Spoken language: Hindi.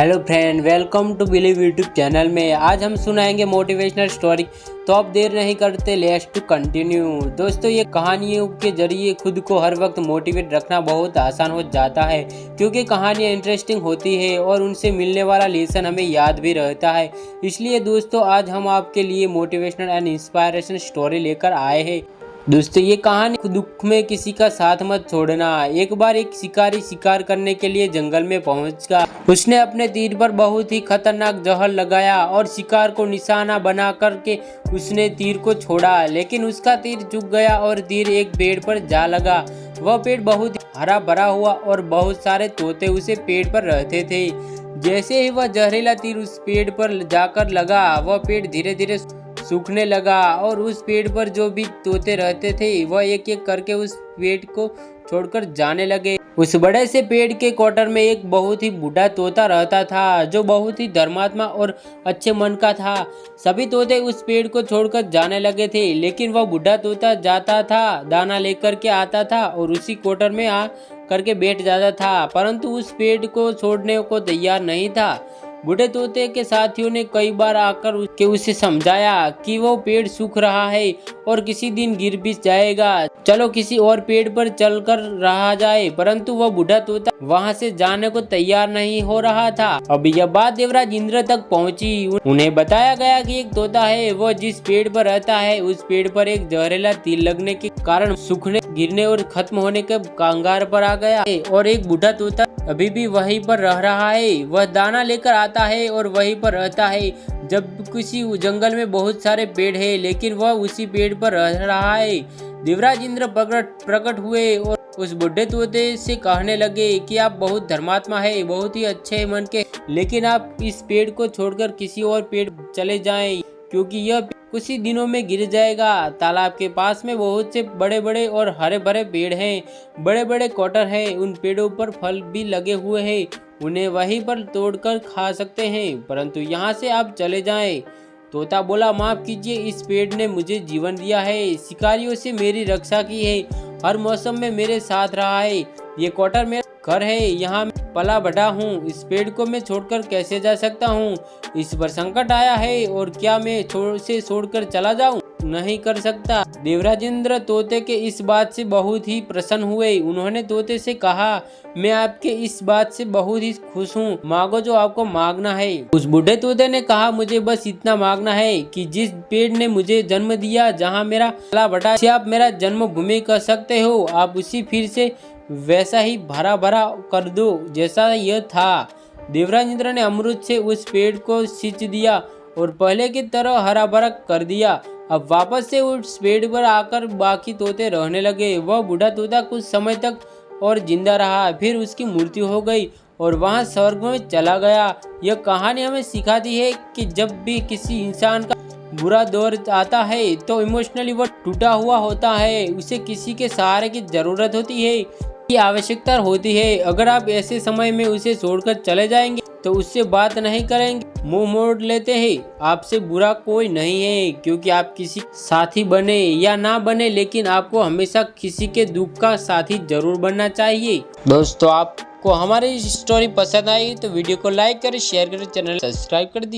Hello friend, welcome to Believe YouTube channel में। आज हम सुनाएंगे मोटिवेशनल स्टोरी। तो अब देर नहीं करते, लेट्स टू कंटिन्यू। दोस्तों, ये कहानियों के जरिए खुद को हर वक्त मोटिवेट रखना बहुत आसान हो जाता है, क्योंकि कहानियाँ इंटरेस्टिंग होती है और उनसे मिलने वाला लेसन हमें याद भी रहता है। इसलिए दोस्तों, आज हम आपके लिए मोटिवेशनल एंड इंस्पायरेशन स्टोरी लेकर आए हैं। दोस्तों, ये कहानी दुख में किसी का साथ मत छोड़ना। एक बार एक शिकारी शिकार करने के लिए जंगल में पहुंचा। उसने अपने तीर पर बहुत ही खतरनाक जहर लगाया और शिकार को निशाना बना करके उसने तीर को छोड़ा, लेकिन उसका तीर चूक गया और तीर एक पेड़ पर जा लगा। वह पेड़ बहुत हरा भरा हुआ और बहुत सारे तोते उसे पेड़ पर रहते थे। जैसे ही वह जहरीला तीर उस पेड़ पर जाकर लगा, वह पेड़ धीरे धीरे सूखने लगा और उस पेड़ पर जो भी तोते रहते थे वह एक एक करके उस पेड़ को छोड़कर जाने लगे। उस बड़े से पेड़ के क्वार्टर में एक बहुत ही बूढ़ा तोता रहता था, जो बहुत ही धर्मात्मा और अच्छे मन का था। सभी तोते उस पेड़ को छोड़कर जाने लगे थे, लेकिन वह बूढ़ा तोता जाता था, दाना लेकर के आता था और उसी क्वार्टर में आ करके बैठ जाता था, परंतु उस पेड़ को छोड़ने को तैयार नहीं था। बूढ़े तोते के साथियों ने कई बार आकर उसे समझाया कि वो पेड़ सूख रहा है और किसी दिन गिर भी जाएगा, चलो किसी और पेड़ पर चलकर रहा जाए, परंतु वह बूढ़ा तोता वहां से जाने को तैयार नहीं हो रहा था। अब यह बात देवराज इंद्र तक पहुंची। उन्हें बताया गया कि एक तोता है, वह जिस पेड़ पर रहता है उस पेड़ पर एक जहरीला तीर लगने के कारण सूखने, गिरने और खत्म होने के कांगार पर आ गया है, और एक बूढ़ा तोता अभी भी वहीं पर रह रहा है। वह दाना लेकर आता है और वहीं पर रहता है। जब किसी जंगल में बहुत सारे पेड़ है, लेकिन वह उसी पेड़ पर रह रहा है। देवराज इंद्र प्रकट हुए और उस बूढ़े तोते से कहने लगे कि आप बहुत धर्मात्मा है, बहुत ही अच्छे मन के, लेकिन आप इस पेड़ को छोड़कर किसी और पेड़ चले जाएं, क्योंकि यह कुछ ही दिनों में गिर जाएगा। तालाब के पास में बहुत से बड़े बड़े और हरे भरे पेड़ हैं, बड़े बड़े क्वार्टर हैं, उन पेड़ों पर फल भी लगे हुए हैं, उन्हें वहीं पर तोड़कर खा सकते हैं, परंतु यहाँ से आप चले जाएं। तोता बोला, माफ कीजिए, इस पेड़ ने मुझे जीवन दिया है, शिकारियों से मेरी रक्षा की है, हर मौसम में मेरे साथ रहा है, ये क्वार्टर मेरा घर है, यहाँ पला बढ़ा हूँ, इस पेड़ को मैं छोड़कर कैसे जा सकता हूँ? इस पर संकट आया है और क्या मैं छोड़कर चला जाऊँ? नहीं कर सकता। देवराज इंद्र तोते के इस बात से बहुत ही प्रसन्न हुए। उन्होंने तोते से कहा, मैं आपके इस बात से बहुत ही खुश हूँ, मांगो जो आपको मांगना है। उस बूढ़े तोते ने कहा, मुझे बस इतना मांगना है कि जिस पेड़ ने मुझे जन्म दिया, जहाँ मेरा पला बढ़ा, से आप मेरा जन्मभूमि कर सकते हो, आप उसी फिर से वैसा ही भरा भरा कर दो जैसा यह था। देवराज इंद्र ने अमृत से उस पेड़ को सींच दिया और पहले की तरह हरा भरा कर दिया। अब वापस से उस पेड़ पर आकर बाकी तोते रहने लगे। वह बूढ़ा तोता कुछ समय तक और जिंदा रहा, फिर उसकी मृत्यु हो गई और वहां स्वर्ग में चला गया। यह कहानी हमें सिखाती है कि जब भी किसी इंसान का बुरा दौर आता है तो इमोशनली वह टूटा हुआ होता है, उसे किसी के सहारे की जरूरत होती है, की आवश्यकता होती है। अगर आप ऐसे समय में उसे छोड़कर चले जाएंगे तो उससे बात नहीं करेंगे, मुंह मोड़ लेते हैं, आपसे बुरा कोई नहीं है, क्योंकि आप किसी साथी बने या ना बने, लेकिन आपको हमेशा किसी के दुख का साथी जरूर बनना चाहिए। दोस्तों, आपको हमारी स्टोरी पसंद आई तो वीडियो को लाइक करें, शेयर करें, चैनल सब्सक्राइब कर दीजिए।